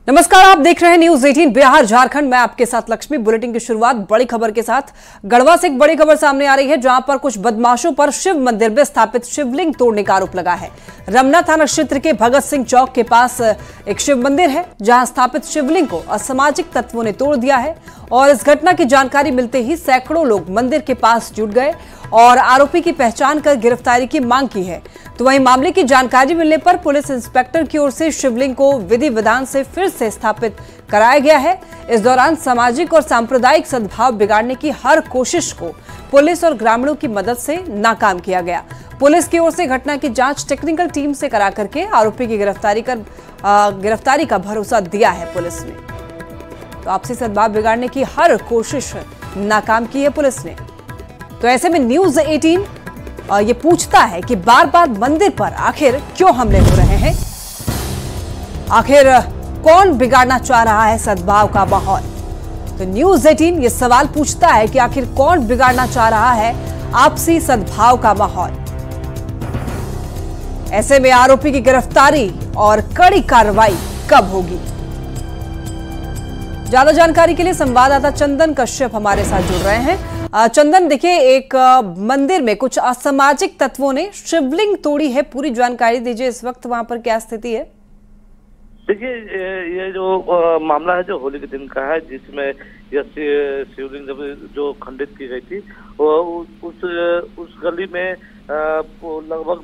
नमस्कार, आप देख रहे हैं न्यूज 18 बिहार झारखंड। मैं आपके साथ लक्ष्मी। बुलेटिन की शुरुआत बड़ी खबर के साथ। गढ़वा से एक बड़ी खबर सामने आ रही है, जहां पर कुछ बदमाशों पर शिव मंदिर में स्थापित शिवलिंग तोड़ने का आरोप लगा है। रमना थाना क्षेत्र के भगत सिंह चौक के पास एक शिव मंदिर है, जहां स्थापित शिवलिंग को असामाजिक तत्वों ने तोड़ दिया है। और इस घटना की जानकारी मिलते ही सैकड़ों लोग मंदिर के पास जुट गए और आरोपी की पहचान कर गिरफ्तारी की मांग की है। तो वहीं मामले की जानकारी मिलने पर पुलिस इंस्पेक्टर की ओर से शिवलिंग को विधि विधान से फिर से स्थापित कराया गया है। इस दौरान सामाजिक और सांप्रदायिक सद्भाव बिगाड़ने की हर कोशिश को पुलिस और ग्रामीणों की मदद से नाकाम किया गया। पुलिस की ओर से घटना की जांच टेक्निकल टीम से करा करके आरोपी की गिरफ्तारी का भरोसा दिया है पुलिस ने। तो आपसी सद्भाव बिगाड़ने की हर कोशिश नाकाम की है पुलिस ने। तो ऐसे में न्यूज 18 ये पूछता है कि बार बार मंदिर पर आखिर क्यों हमले हो रहे हैं, आखिर कौन बिगाड़ना चाह रहा है सद्भाव का माहौल। तो न्यूज 18 ये सवाल पूछता है कि आखिर कौन बिगाड़ना चाह रहा है आपसी सद्भाव का माहौल। ऐसे में आरोपी की गिरफ्तारी और कड़ी कार्रवाई कब होगी। ज्यादा जानकारी के लिए संवाददाता चंदन कश्यप हमारे साथ जुड़ रहे हैं। चंदन, देखिए, एक मंदिर में कुछ असामाजिक तत्वों ने शिवलिंग तोड़ी है, पूरी जानकारी दीजिए। इस वक्त वहां पर क्या स्थिति है? देखिए, ये जो मामला है जो होली के दिन का है, जिसमें यह शिवलिंग जो खंडित की गई थी, उस गली में लगभग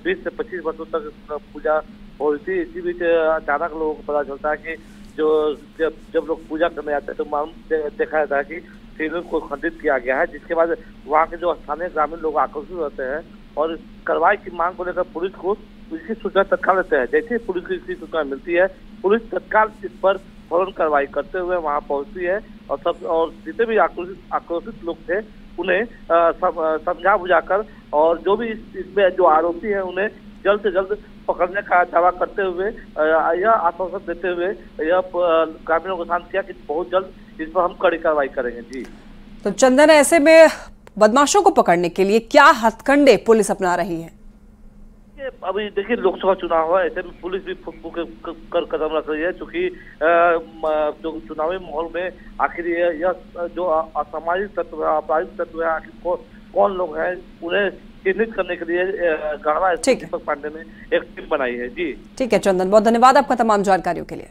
20 से 25 वर्षों तक पूजा हो रही थी। इसी बीच अचानक लोगों को पता चलता है कि जब लोग पूजा करने आते हैं तो देखा जाता है कि शिवलिंग को खंडित किया गया है, जिसके बाद वहाँ के जो स्थानीय ग्रामीण लोग आक्रोशित होते हैं और कार्रवाई की मांग को लेकर पुलिस को इसकी सूचना तत्काल देते हैं। जैसे ही पुलिस को इसकी सूचना मिलती है, पुलिस तत्काल इस पर फौरन कार्रवाई करते हुए वहाँ पहुँचती है और जितने भी आक्रोशित लोग थे उन्हें समझा बुझाकर और जो भी इसमें जो आरोपी है उन्हें जल्द से जल्द पकड़ने का दावा करते हुए यह आश्वासन देते हुए यह ग्रामीणों को शांत किया कि बहुत जल्द इस पर हम कड़ी कार्रवाई करेंगे। जी तो चंदन, ऐसे में बदमाशों को पकड़ने के लिए क्या हथकंडे पुलिस अपना रही है? अभी देखिए, लोकसभा चुनाव है, ऐसे में पुलिस भी फूक कर कदम रख रही है, क्योंकि जो चुनावी माहौल में आखिर यह जो असामाजिक तत्व है, आपराधिक तत्व है, आखिर कौन लोग हैं उन्हें चिन्हित करने के लिए गढ़वा दीपक पांडे ने एक टीम बनाई है। जी ठीक है चंदन, बहुत धन्यवाद आपका तमाम जानकारियों के लिए।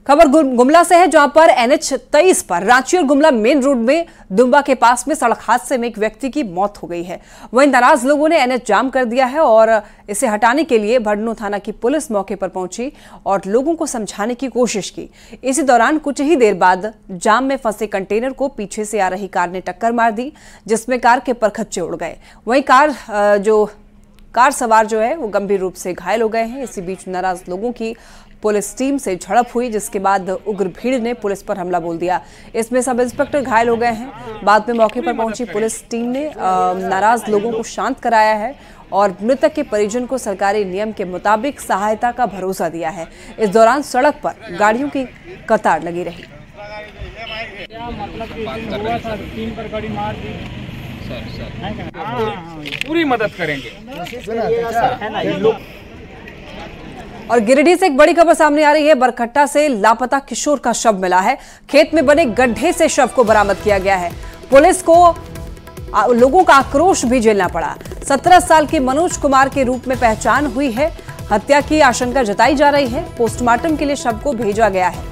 खबर गुमला से है, जहां पर NH 23 पर रांची और गुमला मेन रोड में दुम्बा के पास में सड़क हादसे में एक व्यक्ति की मौत हो गई है। वहीं नाराज लोगों ने NH जाम कर दिया है और इसे हटाने के लिए भड़नो थाना की पुलिस मौके पर पहुंची और लोगों को समझाने की कोशिश की। इसी दौरान कुछ ही देर बाद जाम में फंसे कंटेनर को पीछे से आ रही कार ने टक्कर मार दी, जिसमें कार के परखच्चे उड़ गए। वहीं कार सवार जो है वो गंभीर रूप से घायल हो गए हैं। इसी बीच नाराज लोगों की पुलिस टीम से झड़प हुई, जिसके बाद उग्र भीड़ ने पुलिस पर हमला बोल दिया। इसमें सब इंस्पेक्टर घायल हो गए हैं। बाद में मौके पर पहुंची पुलिस टीम ने नाराज लोगों को शांत कराया है और मृतक के परिजन को सरकारी नियम के मुताबिक सहायता का भरोसा दिया है। इस दौरान सड़क पर गाड़ियों की कतार लगी रही। पूरी मदद करेंगे। और गिरिडीह से एक बड़ी खबर सामने आ रही है। बरकट्टा से लापता किशोर का शव मिला है। खेत में बने गड्ढे से शव को बरामद किया गया है। पुलिस को लोगों का आक्रोश भी झेलना पड़ा। 17 साल के मनोज कुमार के रूप में पहचान हुई है। हत्या की आशंका जताई जा रही है। पोस्टमार्टम के लिए शव को भेजा गया है।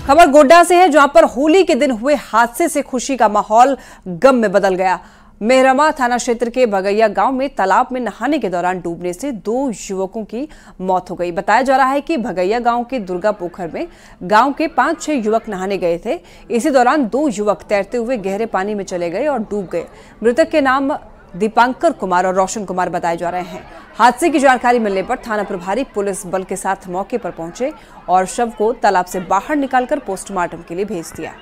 खबर गोड्डा से है, जहां पर होली के दिन हुए हादसे से खुशी का माहौल गम में बदल गया। मेहरमा थाना क्षेत्र के भगैया गांव में तालाब में नहाने के दौरान डूबने से 2 युवकों की मौत हो गई। बताया जा रहा है कि भगैया गांव के दुर्गा पोखर में गांव के 5-6 युवक नहाने गए थे। इसी दौरान 2 युवक तैरते हुए गहरे पानी में चले गए और डूब गए। मृतक के नाम दीपांकर कुमार और रोशन कुमार बताए जा रहे हैं। हादसे की जानकारी मिलने पर थाना प्रभारी पुलिस बल के साथ मौके पर पहुंचे और शव को तालाब से बाहर निकालकर पोस्टमार्टम के लिए भेज दिया।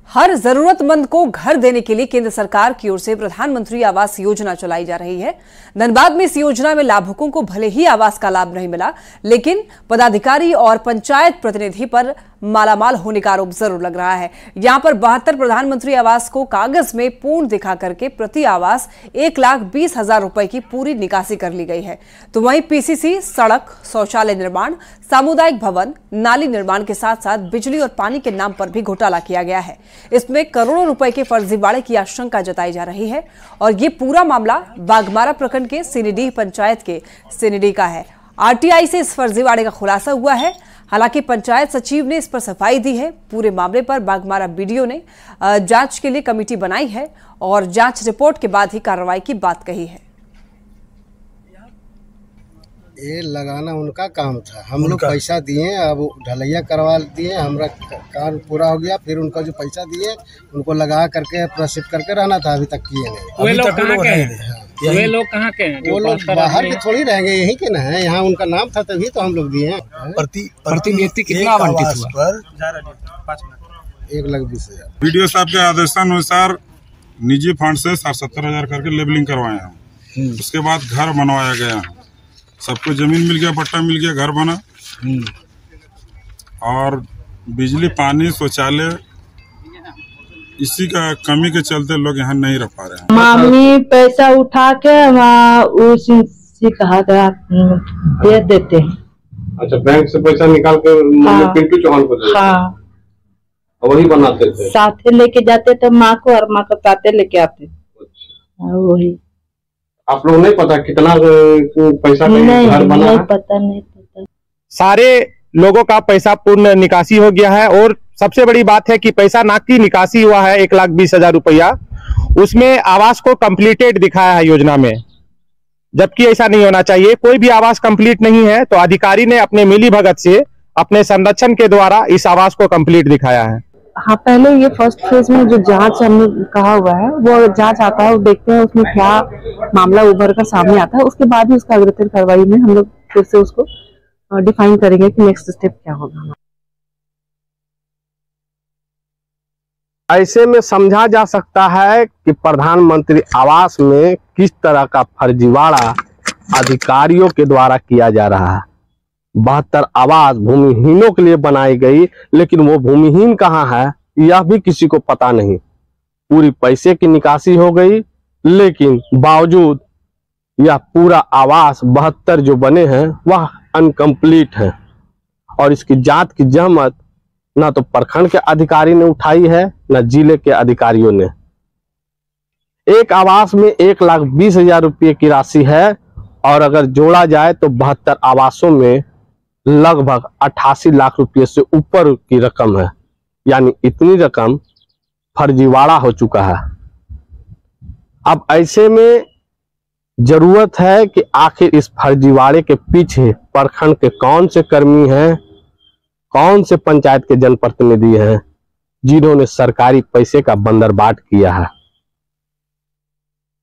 हर जरूरतमंद को घर देने के लिए केंद्र सरकार की ओर से प्रधानमंत्री आवास योजना चलाई जा रही है। धनबाद में इस योजना में लाभुकों को भले ही आवास का लाभ नहीं मिला, लेकिन पदाधिकारी और पंचायत प्रतिनिधि पर मालामाल होने का आरोप जरूर लग रहा है। यहां पर 72 प्रधानमंत्री आवास को कागज में पूर्ण दिखा करके प्रति आवास 1,20,000 रुपए की पूरी निकासी कर ली गई है। तो वहीं पीसीसी, सड़क, शौचालय निर्माण, सामुदायिक भवन, नाली निर्माण के साथ साथ बिजली और पानी के नाम पर भी घोटाला किया गया है। इसमें करोड़ों रुपए के फर्जीवाड़े की आशंका जताई जा रही है और ये पूरा मामला बागमारा प्रखंड के सिनीडीह पंचायत के सिनीडीह का है। आरटीआई से इस फर्जीवाड़े का खुलासा हुआ है। हालांकि पंचायत सचिव ने इस पर सफाई दी है। पूरे मामले पर बागमारा बीडीओ ने जांच के लिए कमेटी बनाई है और जांच रिपोर्ट के बाद ही कार्रवाई की बात कही है। ये लगाना उनका काम था, हम लोग पैसा दिए, अब ढलैया करवा दिए, हमारा काम पूरा हो गया। फिर उनका जो पैसा दिए उनको लगा करके प्रोसेस करके रहना था, अभी तक किए नहीं। वे लोग कहाँ के हैं? वे लोग कहाँ के हैं? वो लोग बाहर के थोड़ी रहेंगे, यही के ना है। यहाँ उनका नाम था तभी तो हम लोग दिए। प्रति व्यक्ति कितना आवंटित हुआ? 1,20,000। बीडीओ साहब के आदेशानुसार निजी फंड से 70,000 करके लेबलिंग करवाए हैं। उसके बाद घर बनवाया गया, सबको जमीन मिल गया, पट्टा मिल गया, घर बना। और बिजली, पानी, शौचालय, इसी का कमी के चलते लोग यहाँ नहीं रह पा रहे हैं। मामी पैसा उठा के उसी कहा दे देते हैं। अच्छा, बैंक से पैसा निकाल के पिंटू चौहान को देते? हाँ, वही बनाते थे, साथे लेके जाते थे माँ को, और माँ को साथे लेके आते। अच्छा, वही। आप लोग नहीं पता कितना पैसा घर बना? नहीं पता। सारे लोगों का पैसा पूर्ण निकासी हो गया है और सबसे बड़ी बात है कि पैसा ना की निकासी हुआ है 1,20,000 रुपया। उसमें आवास को कंप्लीटेड दिखाया है योजना में, जबकि ऐसा नहीं होना चाहिए। कोई भी आवास कंप्लीट नहीं है तो अधिकारी ने अपने मिली भगत से, अपने संरक्षण के द्वारा इस आवास को कंप्लीट दिखाया है। हाँ, पहले ये फर्स्ट फेज में जो जांच हमने कहा हुआ है वो जांच आता है, देखते हैं उसमें क्या मामला उभर कर सामने आता है। उसके बाद ही उसका अग्रतर कार्रवाई में हम लोग फिर से उसको डिफाइन करेंगे कि नेक्स्ट स्टेप क्या होगा। ऐसे में समझा जा सकता है कि प्रधानमंत्री आवास में किस तरह का फर्जीवाड़ा अधिकारियों के द्वारा किया जा रहा है। 72 आवास भूमिहीनों के लिए बनाई गई, लेकिन वो भूमिहीन कहाँ है यह भी किसी को पता नहीं। पूरी पैसे की निकासी हो गई, लेकिन बावजूद यह पूरा आवास 72 जो बने हैं वह अनकंप्लीट है। और इसकी जांच की जहमत ना तो प्रखंड के अधिकारी ने उठाई है, न जिले के अधिकारियों ने। एक आवास में 1,20,000 रुपये की राशि है और अगर जोड़ा जाए तो 72 आवासों में लगभग 88 लाख रुपये से ऊपर की रकम है। यानी इतनी रकम फर्जीवाड़ा हो चुका है। अब ऐसे में जरूरत है कि आखिर इस फर्जीवाड़े के पीछे प्रखंड के कौन से कर्मी हैं, कौन से पंचायत के जनप्रतिनिधि हैं जिन्होंने सरकारी पैसे का बंदरबाट किया है।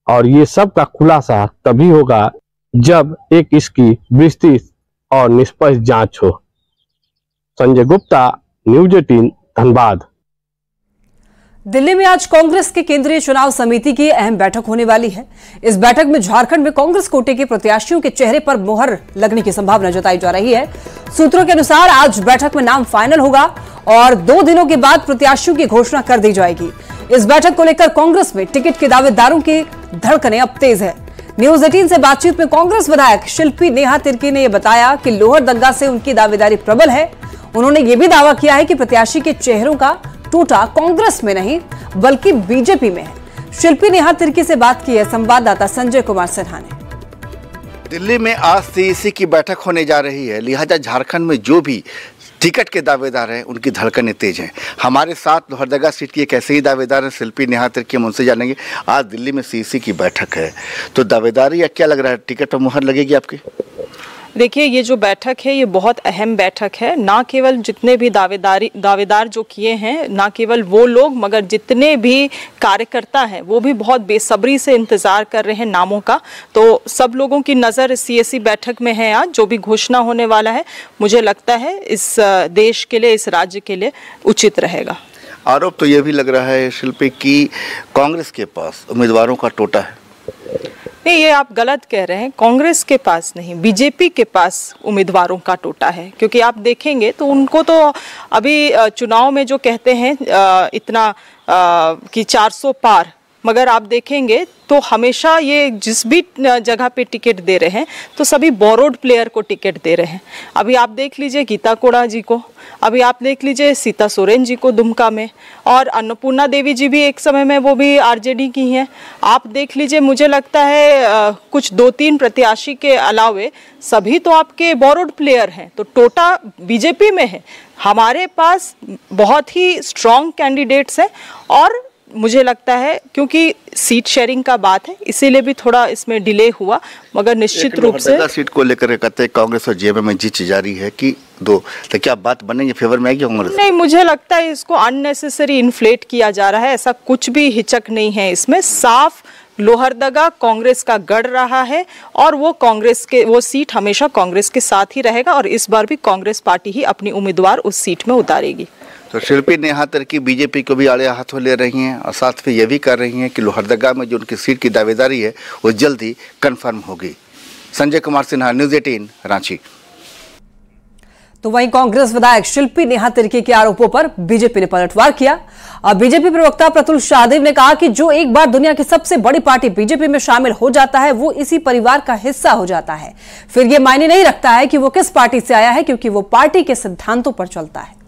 और ये सब का खुलासा तभी होगा जब एक इसकी विस्तृत और निष्पक्ष जांच हो। संजय गुप्ता, न्यूज 18, धनबाद। दिल्ली में आज कांग्रेस के केंद्रीय चुनाव समिति की अहम बैठक होने वाली है। इस बैठक में झारखंड में कांग्रेस कोटे के प्रत्याशियों के चेहरे पर मोहर लगने की संभावना जताई जा रही है। सूत्रों के अनुसार आज बैठक में नाम फाइनल होगा और 2 दिनों के बाद प्रत्याशियों की घोषणा कर दी जाएगी। इस बैठक को लेकर कांग्रेस में टिकट के दावेदारों की धड़कनें अब तेज है। न्यूज 18 से बातचीत में कांग्रेस विधायक शिल्पी नेहा तिर्की ने यह बताया कि लोहरदंगा से उनकी दावेदारी प्रबल है। उन्होंने यह भी दावा किया है कि प्रत्याशी के चेहरों का टूटा कांग्रेस में नहीं बल्कि बीजेपी में है। शिल्पी नेहा तिर्की से बात की है संवाददाता संजय कुमार सिन्हा ने। दिल्ली में आज सीईसी की बैठक होने जा रही है, लिहाजा झारखंड में जो भी टिकट के दावेदार हैं उनकी धड़कनें तेज हैं। हमारे साथ लोहरदगा सीट के एक ऐसे ही दावेदार हैं शिल्पी नेहा तिर्की, हम उनसे जानेंगे। आज दिल्ली में सीईसी की बैठक है तो दावेदारी या क्या लग रहा है, टिकट पर मुहर लगेगी आपकी? देखिए, ये जो बैठक है ये बहुत अहम बैठक है। ना केवल जितने भी दावेदार जो किए हैं, ना केवल वो लोग मगर जितने भी कार्यकर्ता हैं वो भी बहुत बेसब्री से इंतज़ार कर रहे हैं नामों का। तो सब लोगों की नज़र सीईसी बैठक में है। आज जो भी घोषणा होने वाला है मुझे लगता है इस देश के लिए, इस राज्य के लिए उचित रहेगा। आरोप तो ये भी लग रहा है शिल्पी कि कांग्रेस के पास उम्मीदवारों का टोटा है। नहीं, ये आप गलत कह रहे हैं। कांग्रेस के पास नहीं, बीजेपी के पास उम्मीदवारों का टोटा है। क्योंकि आप देखेंगे तो उनको तो अभी चुनाव में जो कहते हैं इतना कि 400 पार, मगर आप देखेंगे तो हमेशा ये जिस भी जगह पे टिकट दे रहे हैं तो सभी बोरोड प्लेयर को टिकट दे रहे हैं। अभी आप देख लीजिए गीता कोड़ा जी को, अभी आप देख लीजिए सीता सोरेन जी को दुमका में, और अन्नपूर्णा देवी जी भी एक समय में वो भी आरजेडी की हैं। आप देख लीजिए, मुझे लगता है कुछ 2-3 प्रत्याशी के अलावे सभी तो आपके बोरोड प्लेयर हैं। तो टोटा बीजेपी में है। हमारे पास बहुत ही स्ट्रॉन्ग कैंडिडेट्स हैं और मुझे लगता है क्योंकि सीट शेयरिंग का बात है इसीलिए भी थोड़ा इसमें डिले हुआ, मगर निश्चित रूप से सीट को लेकर कहते हैं कांग्रेस और जेएमएम में जीत जारी है कि दो, तो क्या बात बनेंगे फेवर में आएगी कांग्रेस? नहीं, मुझे लगता है इसको अननेसेसरी इन्फ्लेट किया जा रहा है। ऐसा कुछ भी हिचक नहीं है इसमें। साफ लोहरदगा कांग्रेस का गढ़ रहा है और वो सीट हमेशा कांग्रेस के साथ ही रहेगा और इस बार भी कांग्रेस पार्टी ही अपनी उम्मीदवार उस सीट में उतारेगी। तो शिल्पी नेहा तिर्की बीजेपी को भी आड़े हाथों ले रही हैं और साथ में ये भी कर रही हैं कि लोहरदगा में जो उनकी सीट की दावेदारी है वो जल्द ही कन्फर्म होगी। संजय कुमार सिन्हा, न्यूज़ 18, रांची। तो वहीं कांग्रेस विधायक शिल्पी नेहा तिर्की के आरोपों पर बीजेपी ने पलटवार किया। अब बीजेपी प्रवक्ता प्रतुल शाहदेव ने कहा कि जो एक बार दुनिया की सबसे बड़ी पार्टी बीजेपी में शामिल हो जाता है वो इसी परिवार का हिस्सा हो जाता है। फिर ये मायने नहीं रखता है कि वो किस पार्टी से आया है, क्योंकि वो पार्टी के सिद्धांतों पर चलता है।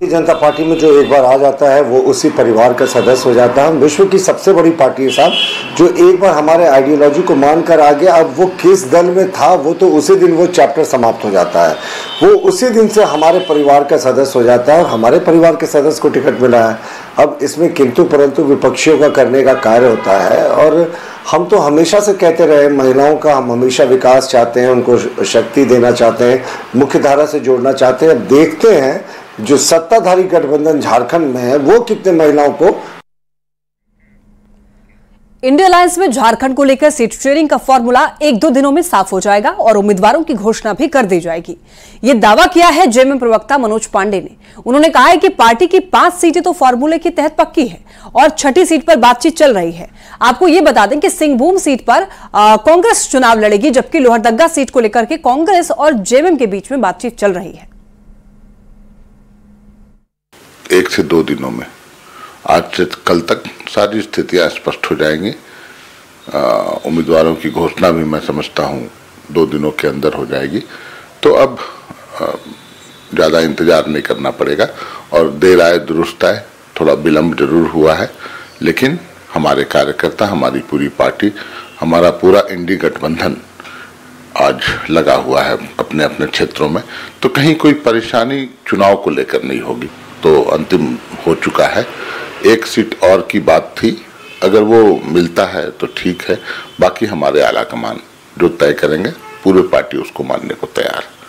जनता पार्टी में जो एक बार आ जाता है वो उसी परिवार का सदस्य हो जाता है। विश्व की सबसे बड़ी पार्टी है साहब, जो एक बार हमारे आइडियोलॉजी को मानकर आ गया, अब वो किस दल में था वो तो उसी दिन वो चैप्टर समाप्त हो जाता है। वो उसी दिन से हमारे परिवार का सदस्य हो जाता है और हमारे परिवार के सदस्य को टिकट मिला है। अब इसमें किंतु परंतु विपक्षियों का करने का कार्य होता है। और हम तो हमेशा से कहते रहे, महिलाओं का हम हमेशा विकास चाहते हैं, उनको शक्ति देना चाहते हैं, मुख्य धारा से जोड़ना चाहते हैं। अब देखते हैं जो सत्ताधारी गठबंधन झारखंड में है वो कितने महिलाओं को। इंडिया अलायंस में झारखंड को लेकर सीट शेयरिंग का फॉर्मूला 1-2 दिनों में साफ हो जाएगा और उम्मीदवारों की घोषणा भी कर दी जाएगी। यह दावा किया है जेएमएम प्रवक्ता मनोज पांडे ने। उन्होंने कहा है कि पार्टी की 5 सीटें तो फॉर्मूले के तहत पक्की है और 6ठी सीट पर बातचीत चल रही है। आपको यह बता दें कि सिंहभूम सीट पर कांग्रेस चुनाव लड़ेगी, जबकि लोहरदगा सीट को लेकर के कांग्रेस और जेएमएम के बीच में बातचीत चल रही है। 1 से 2 दिनों में, आज से कल तक सारी स्थितियां स्पष्ट हो जाएंगी। उम्मीदवारों की घोषणा भी मैं समझता हूं 2 दिनों के अंदर हो जाएगी। तो अब ज़्यादा इंतजार नहीं करना पड़ेगा और देर आए दुरुस्त आए। थोड़ा विलम्ब जरूर हुआ है, लेकिन हमारे कार्यकर्ता, हमारी पूरी पार्टी, हमारा पूरा इंडी गठबंधन आज लगा हुआ है अपने अपने क्षेत्रों में। तो कहीं कोई परेशानी चुनाव को लेकर नहीं होगी। तो अंतिम हो चुका है। 1 सीट और की बात थी, अगर वो मिलता है तो ठीक है, बाकी हमारे आला कमान जो तय करेंगे, पूरी पार्टी उसको मानने को तैयार है।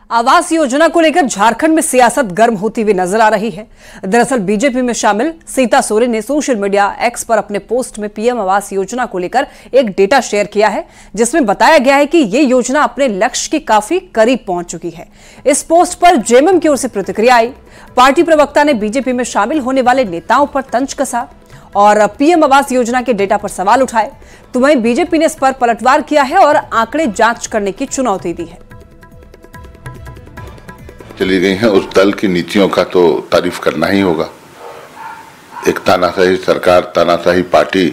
आवास योजना को लेकर झारखंड में सियासत गर्म होती हुई नजर आ रही है। दरअसल बीजेपी में शामिल सीता सोरेन ने सोशल मीडिया एक्स पर अपने पोस्ट में पीएम आवास योजना को लेकर एक डेटा शेयर किया है, जिसमें बताया गया है कि ये योजना अपने लक्ष्य के काफी करीब पहुंच चुकी है। इस पोस्ट पर जेएमएम की ओर से प्रतिक्रिया आई। पार्टी प्रवक्ता ने बीजेपी में शामिल होने वाले नेताओं पर तंज कसा और पीएम आवास योजना के डेटा पर सवाल उठाए। तो वहीं बीजेपी ने इस पर पलटवार किया है और आंकड़े जांच करने की चुनौती दी है। चली गई हैं, उस दल की नीतियों का तो तारीफ करना ही होगा। एक तानाशाही सरकार, तानाशाही पार्टी,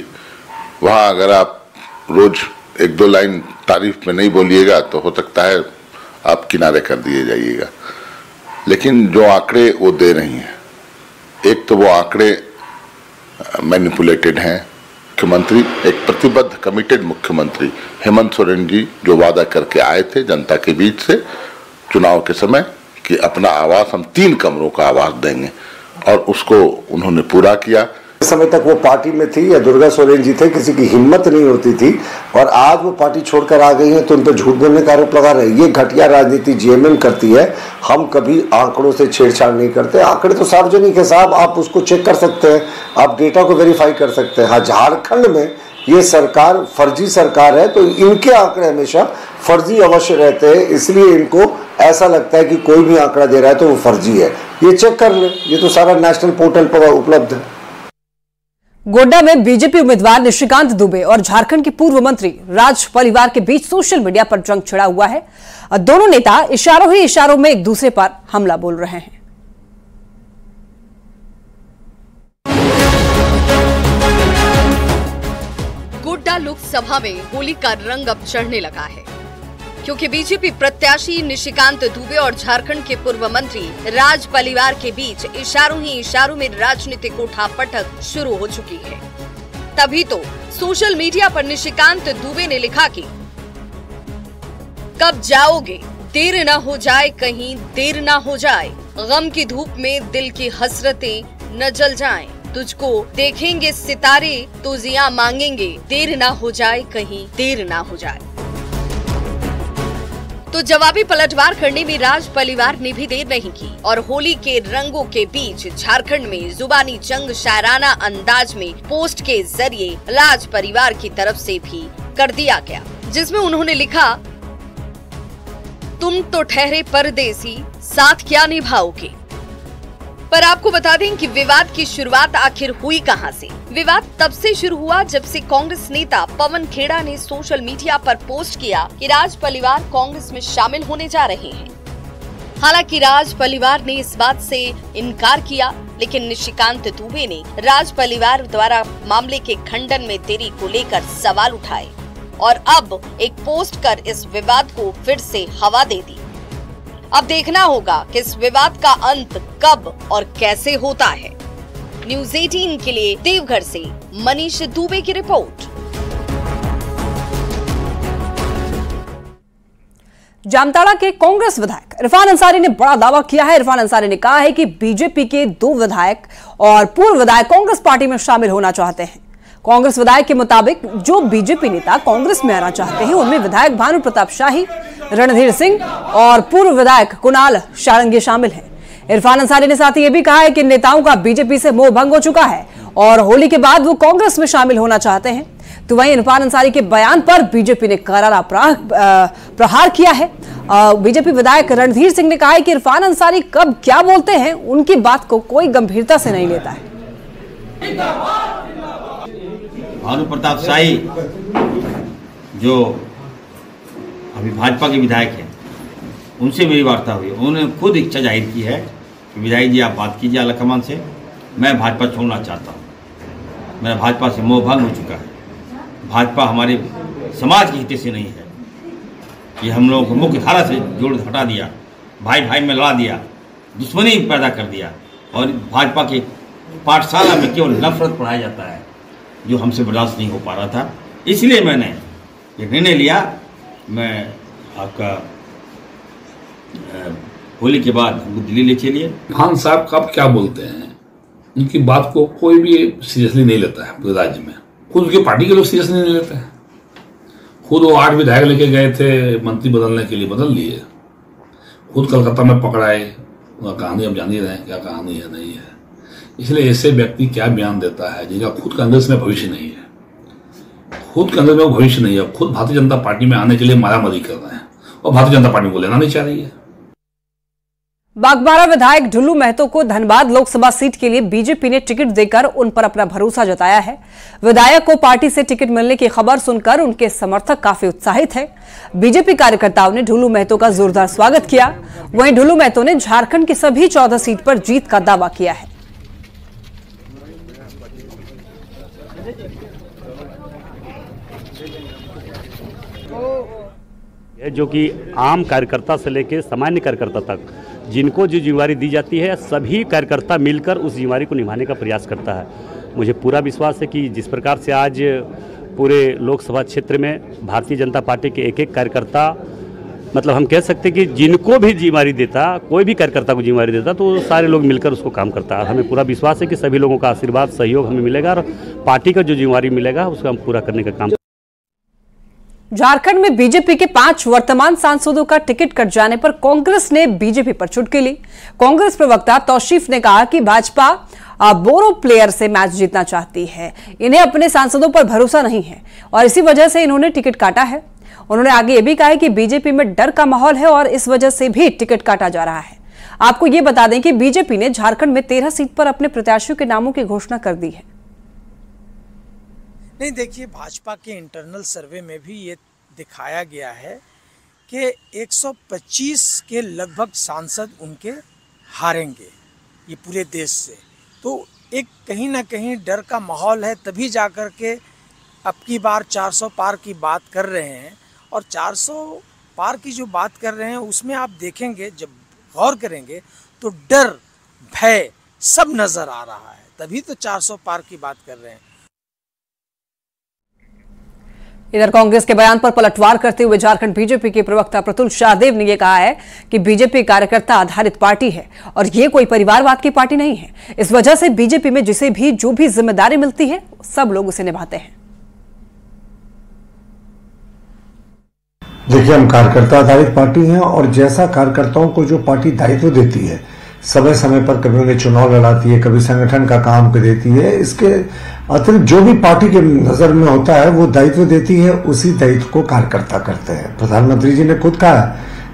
वहां अगर आप रोज 1-2 लाइन तारीफ में नहीं बोलिएगा तो हो सकता है आप किनारे कर दिए जाइएगा। लेकिन जो आंकड़े वो दे रही हैं, एक तो वो आंकड़े मैनिपुलेटेड हैं। मुख्यमंत्री, एक प्रतिबद्ध कमिटेड मुख्यमंत्री हेमंत सोरेन जी जो वादा करके आए थे जनता के बीच से चुनाव के समय कि अपना आवास हम 3 कमरों का आवास देंगे, और उसको उन्होंने पूरा किया। इस समय तक वो पार्टी में थी या दुर्गा सोरेन जी थे, किसी की हिम्मत नहीं होती थी, और आज वो पार्टी छोड़कर आ गई है तो उन पर झूठ बोलने का आरोप लगा रहे हैं। ये घटिया राजनीति जेएमएम करती है। हम कभी आंकड़ों से छेड़छाड़ नहीं करते। आंकड़े तो सार्वजनिक है साहब, आप उसको चेक कर सकते हैं, आप डेटा को वेरीफाई कर सकते हैं। हाँ, झारखंड में ये सरकार फर्जी सरकार है, तो इनके आंकड़े हमेशा फर्जी अवश्य रहते हैं, इसलिए इनको ऐसा लगता है कि कोई भी आंकड़ा दे रहा है तो वो फर्जी है। ये चेक कर ले, ये तो सारा नेशनल पोर्टल पर उपलब्ध है। गोड्डा में बीजेपी उम्मीदवार निशिकांत दुबे और झारखंड के पूर्व मंत्री राज परिवार के बीच सोशल मीडिया पर जंग छिड़ा हुआ है। दोनों नेता इशारों ही इशारों में एक दूसरे पर हमला बोल रहे हैं। गोड्डा लोकसभा में होली का रंग अब चढ़ने लगा है, क्योंकि बीजेपी प्रत्याशी निशिकांत दुबे और झारखंड के पूर्व मंत्री राज परिवार के बीच इशारों ही इशारों में राजनीतिक उठापटक शुरू हो चुकी है। तभी तो सोशल मीडिया पर निशिकांत दुबे ने लिखा कि कब जाओगे, देर न हो जाए, कहीं देर न हो जाए, गम की धूप में दिल की हसरतें न जल जाएं, तुझको देखेंगे सितारे तो जिया मांगेंगे, देर ना हो जाए, कहीं देर ना हो जाए। तो जवाबी पलटवार करने में राज परिवार ने भी देर नहीं की और होली के रंगों के बीच झारखंड में जुबानी जंग शायराना अंदाज में पोस्ट के जरिए राज परिवार की तरफ से भी कर दिया गया, जिसमें उन्होंने लिखा, तुम तो ठहरे परदेसी, साथ क्या निभाओगे। पर आपको बता दें कि विवाद की शुरुआत आखिर हुई कहां से। विवाद तब से शुरू हुआ जब से कांग्रेस नेता पवन खेड़ा ने सोशल मीडिया पर पोस्ट किया कि राज परिवार कांग्रेस में शामिल होने जा रहे हैं। हालांकि राज परिवार ने इस बात से इनकार किया, लेकिन निशिकांत दुबे ने राज परिवार द्वारा मामले के खंडन में देरी को लेकर सवाल उठाए और अब एक पोस्ट कर इस विवाद को फिर से हवा दे दी। अब देखना होगा कि इस विवाद का अंत कब और कैसे होता है। न्यूज़ 18 के लिए देवघर से मनीष दुबे की रिपोर्ट। जामताड़ा के कांग्रेस विधायक इरफान अंसारी ने बड़ा दावा किया है। इरफान अंसारी ने कहा है कि बीजेपी के 2 विधायक और पूर्व विधायक कांग्रेस पार्टी में शामिल होना चाहते हैं। कांग्रेस विधायक के मुताबिक जो बीजेपी नेता कांग्रेस में आना चाहते हैं उनमें विधायक भानु प्रताप शाही, रणधीर सिंह और पूर्व विधायक कुणाल सारंगी शामिल हैं। इरफान अंसारी ने साथ ही ये भी कहा है कि नेताओं का बीजेपी से मोह भंग हो चुका है और होली के बाद वो कांग्रेस में शामिल होना चाहते हैं। तो वहीं इरफान अंसारी के बयान पर बीजेपी ने करारा प्रहार किया है। बीजेपी विधायक रणधीर सिंह ने कहा है कि इरफान अंसारी कब क्या बोलते हैं उनकी बात को कोई गंभीरता से नहीं लेता है। भानु प्रताप शाही जो अभी भाजपा के विधायक हैं, उनसे मेरी वार्ता हुई। उन्होंने खुद इच्छा जाहिर की है कि विधायक जी आप बात कीजिए आलाकमान से, मैं भाजपा छोड़ना चाहता हूँ, मेरा भाजपा से मोह भंग हो चुका है। भाजपा हमारे समाज के हित से नहीं है। ये हम लोगों को मुख्य धारा से जोड़ हटा दिया, भाई भाई में लड़ा दिया, दुश्मनी पैदा कर दिया और भाजपा के पाठशाला में केवल नफरत पढ़ाया जाता है, जो हमसे बर्दाश्त नहीं हो पा रहा था। इसलिए मैंने ये निर्णय लिया, मैं आपका होली के बाद दिल्ली ले चलिए। खान साहब कब क्या बोलते हैं, उनकी बात को कोई भी सीरियसली नहीं लेता है पूरे राज्य में। खुद उनकी पार्टी के लोग सीरियसली नहीं लेते हैं। खुद वो 8 विधायक लेके गए थे मंत्री बदलने के लिए, बदल लिए। खुद कलकत्ता में पकड़ाए, उनका कहानी हम जान ही रहे हैं क्या कहानी है नहीं है। इसलिए ऐसे व्यक्ति क्या बयान देता है जिनका खुद कांग्रेस में भविष्य नहीं है, खुद कांग्रेस में भविष्य नहीं है, खुद भारतीय जनता पार्टी में आने के लिए मारामारी कर रहे हैं और भारतीय जनता पार्टी को लेना नहीं चाह रही है। बागबाड़ा विधायक ढुल्लू महतो को धनबाद लोकसभा सीट के लिए बीजेपी ने टिकट देकर उन पर अपना भरोसा जताया है। विधायक को पार्टी से टिकट मिलने की खबर सुनकर उनके समर्थक काफी उत्साहित हैं। बीजेपी कार्यकर्ताओं ने ढुल्लू महतो का जोरदार स्वागत किया। वहीं ढुल्लू महतो ने झारखंड की सभी 14 सीट पर जीत का दावा किया है। जो कि आम कार्यकर्ता से लेकर सामान्य कार्यकर्ता तक जिनको जो जिम्मेवारी दी जाती है, सभी कार्यकर्ता मिलकर उस जिम्मेवारी को निभाने का प्रयास करता है। मुझे पूरा विश्वास है कि जिस प्रकार से आज पूरे लोकसभा क्षेत्र में भारतीय जनता पार्टी के एक कार्यकर्ता, मतलब हम कह सकते हैं कि जिनको भी जिम्मेवारी देता, कोई भी कार्यकर्ता को जिम्मेवारी देता, तो सारे लोग मिलकर उसको काम करता है। हमें पूरा विश्वास है कि सभी लोगों का आशीर्वाद सहयोग हमें मिलेगा और पार्टी का जो जिम्मेवारी मिलेगा उसको हम पूरा करने का काम। झारखंड में बीजेपी के 5 वर्तमान सांसदों का टिकट कट जाने पर कांग्रेस ने बीजेपी पर चुटकी ली। कांग्रेस प्रवक्ता तौसीफ ने कहा कि भाजपा बोरो प्लेयर से मैच जीतना चाहती है, इन्हें अपने सांसदों पर भरोसा नहीं है और इसी वजह से इन्होंने टिकट काटा है। उन्होंने आगे ये भी कहा है कि बीजेपी में डर का माहौल है और इस वजह से भी टिकट काटा जा रहा है। आपको ये बता दें कि बीजेपी ने झारखंड में 13 सीट पर अपने प्रत्याशियों के नामों की घोषणा कर दी है। नहीं, देखिए, भाजपा के इंटरनल सर्वे में भी ये दिखाया गया है कि 125 के लगभग सांसद उनके हारेंगे ये पूरे देश से। तो एक कहीं ना कहीं डर का माहौल है, तभी जाकर के अब की बार 400 पार की बात कर रहे हैं। और 400 पार की जो बात कर रहे हैं उसमें आप देखेंगे, जब गौर करेंगे तो डर, भय सब नजर आ रहा है, तभी तो 400 पार की बात कर रहे हैं। इधर कांग्रेस के बयान पर पलटवार करते हुए झारखंड बीजेपी के प्रवक्ता प्रतुल शाहदेव ने यह कहा है कि बीजेपी कार्यकर्ता आधारित पार्टी है और ये कोई परिवारवाद की पार्टी नहीं है। इस वजह से बीजेपी में जिसे भी जो भी जिम्मेदारी मिलती है सब लोग उसे निभाते हैं। देखिए, हम कार्यकर्ता आधारित पार्टी हैं और जैसा कार्यकर्ताओं को जो पार्टी दायित्व देती है, समय समय पर कभी उन्हें चुनाव लड़ाती है, कभी संगठन का काम कर देती है, इसके अतिरिक्त जो भी पार्टी के नजर में होता है वो दायित्व देती है, उसी दायित्व को कार्यकर्ता करते हैं। प्रधानमंत्री जी ने खुद कहा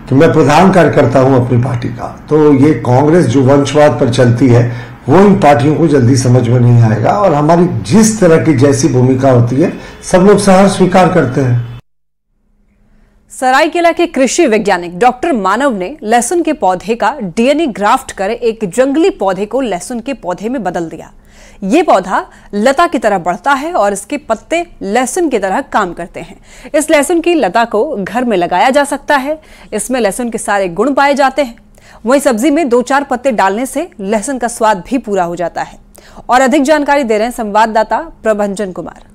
कि मैं प्रधान कार्यकर्ता हूं अपनी पार्टी का। तो ये कांग्रेस जो वंशवाद पर चलती है वो इन पार्टियों को जल्दी समझ में नहीं आएगा और हमारी जिस तरह की जैसी भूमिका होती है सब लोग सहर्ष स्वीकार करते हैं। सरायकेला के कृषि वैज्ञानिक डॉक्टर मानव ने लहसुन के पौधे का डीएनए ग्राफ्ट कर एक जंगली पौधे को लहसुन के पौधे में बदल दिया। ये पौधा लता की तरह बढ़ता है और इसके पत्ते लहसुन की तरह काम करते हैं। इस लहसुन की लता को घर में लगाया जा सकता है। इसमें लहसुन के सारे गुण पाए जाते हैं। वहीं सब्जी में 2-4 पत्ते डालने से लहसुन का स्वाद भी पूरा हो जाता है। और अधिक जानकारी दे रहे हैं संवाददाता प्रभंजन कुमार।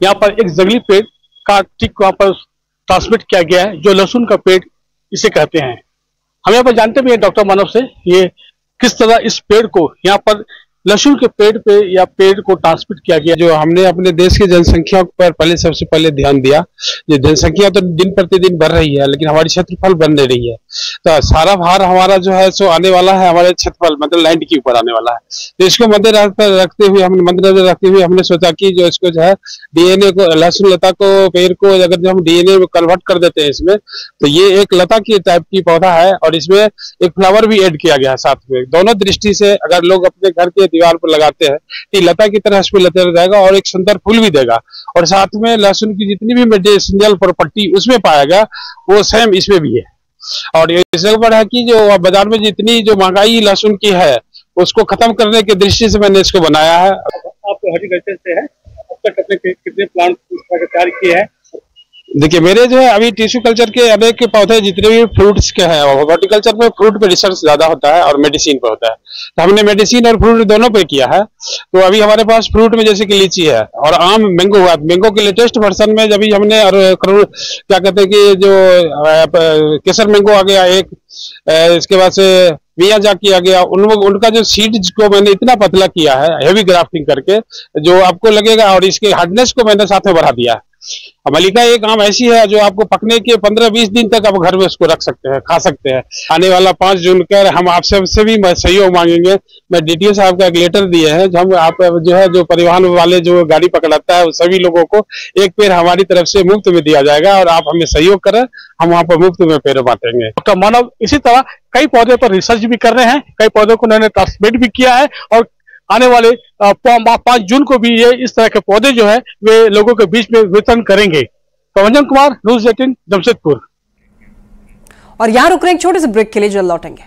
यहाँ पर एक जंगली पेड़ का टिक वहाँ पर ट्रांसमिट किया गया है, जो लहसुन का पेड़ इसे कहते हैं। हम यहाँ पर जानते भी हैं डॉक्टर मानव से ये किस तरह इस पेड़ को यहाँ पर लहसुन के पेड़ पे या पेड़ को ट्रांसमिट किया गया। जो हमने अपने देश की जनसंख्या पर सबसे पहले ध्यान दिया। ये जनसंख्या तो दिन प्रतिदिन बढ़ रही है, लेकिन हमारी क्षेत्रफल बढ़ नहीं रही है। तो सारा भार हमारा जो है सो आने वाला है हमारे क्षेत्रफल मतलब लैंड के ऊपर आने वाला है। तो इसको मद्देनजर रखते हुए हमने सोचा कि जो इसको जो है डीएनए को, लहसुन लता को, पेड़ को अगर जो हम डीएनए में कन्वर्ट कर देते हैं इसमें, तो ये एक लता की टाइप की पौधा है और इसमें एक फ्लावर भी ऐड किया गया है साथ में। दोनों दृष्टि से अगर लोग अपने घर के दीवार पर लगाते हैं तो लता की तरह इसमें लता जाएगा और एक सुंदर फूल भी देगा। और साथ में लहसुन की जितनी भी मेडिसिनल प्रॉपर्टी उसमें पाया गया वो सेम इसमें भी है। और इसके ऊपर है कि जो बाजार में जितनी जो महंगाई लहसुन की है उसको खत्म करने की दृष्टि से मैंने इसको बनाया है। आप हॉर्टिकल्चर से है, अब तक अपने कितने प्लांट तैयार किए हैं? देखिए, मेरे जो है अभी टिश्यू कल्चर के अनेक पौधे जितने भी फ्रूट्स के हैं, हॉर्टिकल्चर में फ्रूट पे रिसर्च ज्यादा होता है और मेडिसिन पे होता है। तो हमने मेडिसिन और फ्रूट दोनों पे किया है। तो अभी हमारे पास फ्रूट में जैसे कि लीची है और आम, मैंगो हुआ। मैंगो के लेटेस्ट वर्जन में जब हमने और क्या कहते हैं कि जो केसर मैंगो आ गया एक, इसके बाद से मियाजाकी आ गया। उनका जो सीड्स को मैंने इतना पतला किया है हेवी ग्राफ्टिंग करके, जो आपको लगेगा, और इसके हार्डनेस को मैंने साथ में बढ़ा दिया है। मलिका एक आम ऐसी है जो आपको पकने के 15-20 दिन तक आप घर में उसको रख सकते हैं, खा सकते हैं। आने वाला 5 जून का हम आप सबसे भी सहयोग मांगेंगे। मैं डीटीओ साहब का एक लेटर दिए हैं, जो हम आप जो है जो परिवहन वाले जो गाड़ी पकड़ाता है सभी लोगों को एक पेड़ हमारी तरफ से मुफ्त में दिया जाएगा और आप हमें सहयोग करें, हम वहाँ पर मुफ्त में पेड़ बांटेंगे। डॉक्टर मानव इसी तरह कई पौधे पर रिसर्च भी कर रहे हैं, कई पौधों को उन्होंने ट्रांसमिट भी किया है और आने वाले 5 जून को भी ये इस तरह के पौधे जो है वे लोगों के बीच में वितरण करेंगे। प्रभंजन कुमार, न्यूज़ 18 जमशेदपुर। और यहाँ रुक रहे एक छोटे से ब्रेक के लिए, जल्द लौटेंगे।